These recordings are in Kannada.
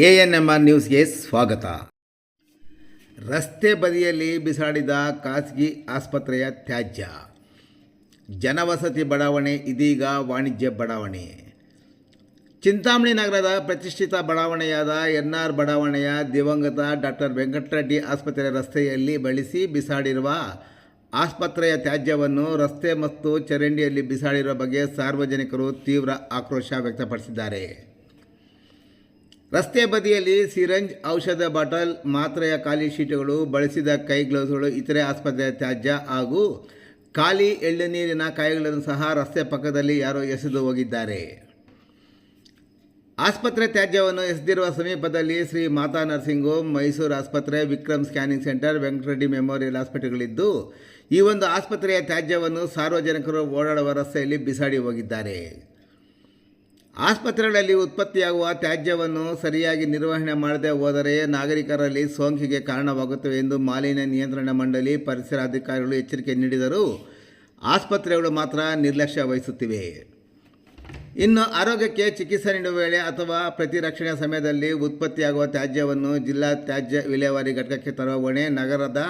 ANMR ನ್ಯೂಸ್ಗೆ ಸ್ವಾಗತ. ರಸ್ತೆ ಬದಿಯಲ್ಲಿ ಬಿಸಾಡಿದ ಖಾಸಗಿ ಆಸ್ಪತ್ರೆಯ ತ್ಯಾಜ್ಯ. ಜನವಸತಿ ಬಡಾವಣೆ ಇದೀಗ ವಾಣಿಜ್ಯ ಬಡಾವಣೆ. ಚಿಂತಾಮಣಿ ನಗರದ ಪ್ರತಿಷ್ಠಿತ ಬಡಾವಣೆಯಾದ NR ಬಡಾವಣೆಯ ದಿವಂಗತ ಡಾಕ್ಟರ್ ವೆಂಕಟರೆಡ್ಡಿ ಆಸ್ಪತ್ರೆ ರಸ್ತೆಯಲ್ಲಿ ಬಳಸಿ ಬಿಸಾಡಿರುವ ಆಸ್ಪತ್ರೆಯ ತ್ಯಾಜ್ಯವನ್ನು ರಸ್ತೆ ಮತ್ತು ಚರಂಡಿಯಲ್ಲಿ ಬಿಸಾಡಿರುವ ಬಗ್ಗೆ ಸಾರ್ವಜನಿಕರು ತೀವ್ರ ಆಕ್ರೋಶ ವ್ಯಕ್ತಪಡಿಸಿದ್ದಾರೆ. ರಸ್ತೆ ಬದಿಯಲ್ಲಿ ಸಿರಂಜ್, ಔಷಧ ಬಾಟಲ್, ಮಾತ್ರೆಯ ಖಾಲಿ ಶೀಟುಗಳು, ಬಳಸಿದ ಕೈ ಗ್ಲೌಸ್ಗಳು, ಇತರೆ ಆಸ್ಪತ್ರೆಯ ತ್ಯಾಜ್ಯ ಹಾಗೂ ಖಾಲಿ ಎಳ್ಳುನೀರಿನ ಕಾಯಿಗಳನ್ನು ಸಹ ರಸ್ತೆ ಪಕ್ಕದಲ್ಲಿ ಯಾರೋ ಎಸೆದು ಹೋಗಿದ್ದಾರೆ. ಆಸ್ಪತ್ರೆ ತ್ಯಾಜ್ಯವನ್ನು ಎಸೆದಿರುವ ಸಮೀಪದಲ್ಲಿ ಶ್ರೀ ಮಾತಾ ನರ್ಸಿಂಗ್ ಹೋಮ್, ಮೈಸೂರು ಆಸ್ಪತ್ರೆ, Vikram scanning centre, Venkatareddy memorial ಹಾಸ್ಪಿಟಲ್ಗಳಿದ್ದು, ಈ ಒಂದು ಆಸ್ಪತ್ರೆಯ ತ್ಯಾಜ್ಯವನ್ನು ಸಾರ್ವಜನಿಕರು ಓಡಾಡುವ ರಸ್ತೆಯಲ್ಲಿ ಬಿಸಾಡಿ ಹೋಗಿದ್ದಾರೆ. ಆಸ್ಪತ್ರೆಗಳಲ್ಲಿ ಉತ್ಪತ್ತಿಯಾಗುವ ತ್ಯಾಜ್ಯವನ್ನು ಸರಿಯಾಗಿ ನಿರ್ವಹಣೆ ಮಾಡದೆ ಹೋದರೆ ನಾಗರಿಕರಲ್ಲಿ ಸೋಂಕಿಗೆ ಕಾರಣವಾಗುತ್ತವೆ ಎಂದು ಮಾಲಿನ್ಯ ನಿಯಂತ್ರಣ ಮಂಡಳಿ, ಪರಿಸರ ಅಧಿಕಾರಿಗಳು ಎಚ್ಚರಿಕೆ ನೀಡಿದರೂ ಆಸ್ಪತ್ರೆಗಳು ಮಾತ್ರ ನಿರ್ಲಕ್ಷ್ಯ ವಹಿಸುತ್ತಿವೆ. ಇನ್ನು ಆರೋಗ್ಯಕ್ಕೆ ಚಿಕಿತ್ಸೆ ನೀಡುವ ವೇಳೆ ಅಥವಾ ಪ್ರತಿರಕ್ಷಣೆ ಸಮಯದಲ್ಲಿ ಉತ್ಪತ್ತಿಯಾಗುವ ತ್ಯಾಜ್ಯವನ್ನು ಜಿಲ್ಲಾ ತ್ಯಾಜ್ಯ ವಿಲೇವಾರಿ ಘಟಕಕ್ಕೆ ತರುವ ಹೊಣೆ ನಗರದ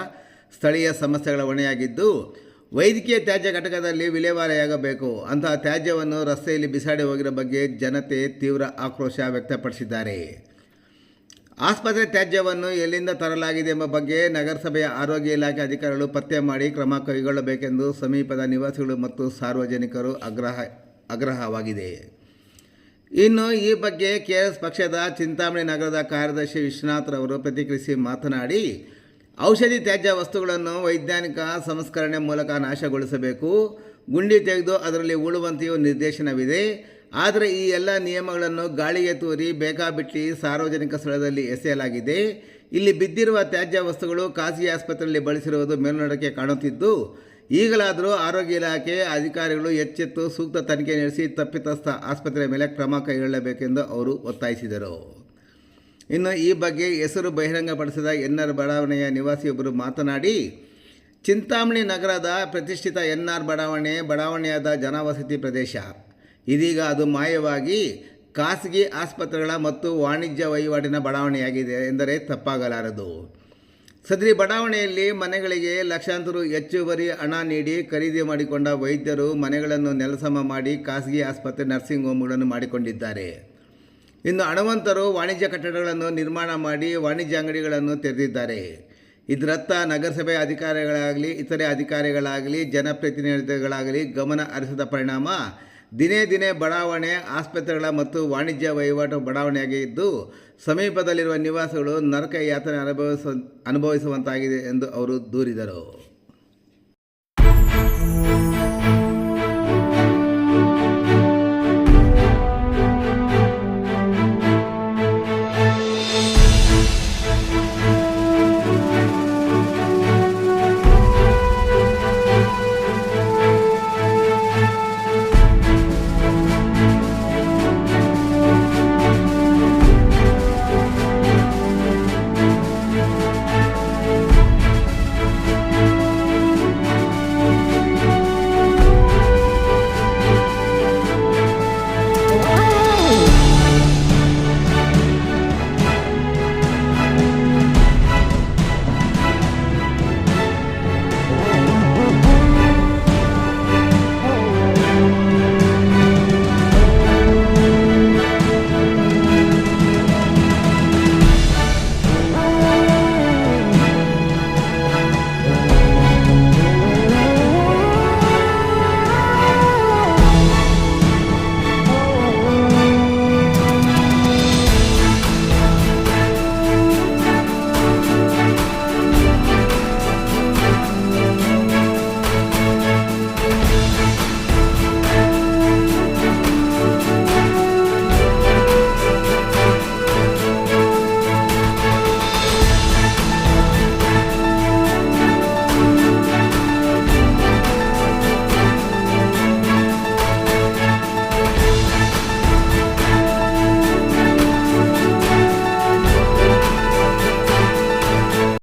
ಸ್ಥಳೀಯ ಸಂಸ್ಥೆಗಳ ಹೊಣೆಯಾಗಿದ್ದು, ವೈದ್ಯಕೀಯ ತ್ಯಾಜ್ಯ ಘಟಕದಲ್ಲಿ ವಿಲೇವಾರಿಯಾಗಬೇಕು. ಅಂತಹ ತ್ಯಾಜ್ಯವನ್ನು ರಸ್ತೆಯಲ್ಲಿ ಬಿಸಾಡಿ ಹೋಗಿರೋ ಬಗ್ಗೆ ಜನತೆ ತೀವ್ರ ಆಕ್ರೋಶ ವ್ಯಕ್ತಪಡಿಸಿದ್ದಾರೆ. ಆಸ್ಪತ್ರೆ ತ್ಯಾಜ್ಯವನ್ನು ಎಲ್ಲಿಂದ ತರಲಾಗಿದೆ ಎಂಬ ಬಗ್ಗೆ ನಗರಸಭೆಯ ಆರೋಗ್ಯ ಇಲಾಖೆ ಅಧಿಕಾರಿಗಳು ಪತ್ತೆ ಮಾಡಿ ಕ್ರಮ ಕೈಗೊಳ್ಳಬೇಕೆಂದು ಸಮೀಪದ ನಿವಾಸಿಗಳು ಮತ್ತು ಸಾರ್ವಜನಿಕರು ಆಗ್ರಹವಾಗಿದೆ. ಇನ್ನು ಈ ಬಗ್ಗೆ KRS ಪಕ್ಷದ ಚಿಂತಾಮಣಿ ನಗರದ ಕಾರ್ಯದರ್ಶಿ ವಿಶ್ವನಾಥ್ರವರು ಪ್ರತಿಕ್ರಿಯಿಸಿ ಮಾತನಾಡಿ, ಔಷಧಿ ತ್ಯಾಜ್ಯ ವಸ್ತುಗಳನ್ನು ವೈಜ್ಞಾನಿಕ ಸಂಸ್ಕರಣೆ ಮೂಲಕ ನಾಶಗೊಳಿಸಬೇಕು. ಗುಂಡಿ ತೆಗೆದು ಅದರಲ್ಲಿ ಉಳುವಂತೆಯೂ ನಿರ್ದೇಶನವಿದೆ. ಆದರೆ ಈ ಎಲ್ಲ ನಿಯಮಗಳನ್ನು ಗಾಳಿಗೆ ತೂರಿ ಬೇಕಾಬಿಟ್ಟಿ ಸಾರ್ವಜನಿಕ ಸ್ಥಳದಲ್ಲಿ ಎಸೆಯಲಾಗಿದೆ. ಇಲ್ಲಿ ಬಿದ್ದಿರುವ ತ್ಯಾಜ್ಯ ವಸ್ತುಗಳು ಖಾಸಗಿ ಆಸ್ಪತ್ರೆಯಲ್ಲಿ ಬಳಸಿರುವುದು ಮೇಲ್ನೋಟಕ್ಕೆ ಕಾಣುತ್ತಿದ್ದು, ಈಗಲಾದರೂ ಆರೋಗ್ಯ ಇಲಾಖೆ ಅಧಿಕಾರಿಗಳು ಎಚ್ಚೆತ್ತು ಸೂಕ್ತ ತನಿಖೆ ನಡೆಸಿ ತಪ್ಪಿತಸ್ಥ ಆಸ್ಪತ್ರೆಯ ಮೇಲೆ ಕ್ರಮ ಕೈಗೊಳ್ಳಬೇಕೆಂದು ಅವರು ಒತ್ತಾಯಿಸಿದರು. ಇನ್ನು ಈ ಬಗ್ಗೆ ಹೆಸರು ಬಹಿರಂಗಪಡಿಸಿದ NR ಬಡಾವಣೆಯ ನಿವಾಸಿಯೊಬ್ಬರು ಮಾತನಾಡಿ, ಚಿಂತಾಮಣಿ ನಗರದ ಪ್ರತಿಷ್ಠಿತ NR ಬಡಾವಣೆಯಾದ ಜನವಸತಿ ಪ್ರದೇಶ. ಇದೀಗ ಅದು ಮಾಯವಾಗಿ ಖಾಸಗಿ ಆಸ್ಪತ್ರೆಗಳ ಮತ್ತು ವಾಣಿಜ್ಯ ವಹಿವಾಟಿನ ಬಡಾವಣೆಯಾಗಿದೆ ಎಂದರೆ ತಪ್ಪಾಗಲಾರದು. ಸದರಿ ಬಡಾವಣೆಯಲ್ಲಿ ಮನೆಗಳಿಗೆ ಲಕ್ಷಾಂತರ ಹೆಚ್ಚುವರಿ ಹಣ ನೀಡಿ ಖರೀದಿ ಮಾಡಿಕೊಂಡ ವೈದ್ಯರು ಮನೆಗಳನ್ನು ನೆಲಸಮ ಮಾಡಿ ಖಾಸಗಿ ಆಸ್ಪತ್ರೆ, ನರ್ಸಿಂಗ್ ಹೋಮ್ಗಳನ್ನು ಮಾಡಿಕೊಂಡಿದ್ದಾರೆ. ಇನ್ನು ಹಣವಂತರು ವಾಣಿಜ್ಯ ಕಟ್ಟಡಗಳನ್ನು ನಿರ್ಮಾಣ ಮಾಡಿ ವಾಣಿಜ್ಯ ಅಂಗಡಿಗಳನ್ನು ತೆರೆದಿದ್ದಾರೆ. ಇದರತ್ತ ನಗರಸಭೆ ಅಧಿಕಾರಿಗಳಾಗಲಿ ಇತರೆ ಅಧಿಕಾರಿಗಳಾಗಲಿ ಜನಪ್ರತಿನಿಧಿಗಳಾಗಲಿ ಗಮನ ಹರಿಸದ ಪರಿಣಾಮ ದಿನೇ ದಿನೇ ಬಡಾವಣೆ ಆಸ್ಪತ್ರೆಗಳ ಮತ್ತು ವಾಣಿಜ್ಯ ವಹಿವಾಟು ಬಡಾವಣೆಯಾಗಿದ್ದು, ಸಮೀಪದಲ್ಲಿರುವ ನಿವಾಸಿಗಳು ನರಕ ಯಾತನೆ ಅನುಭವಿಸುವಂತಾಗಿದೆ ಎಂದು ಅವರು ದೂರಿದರು.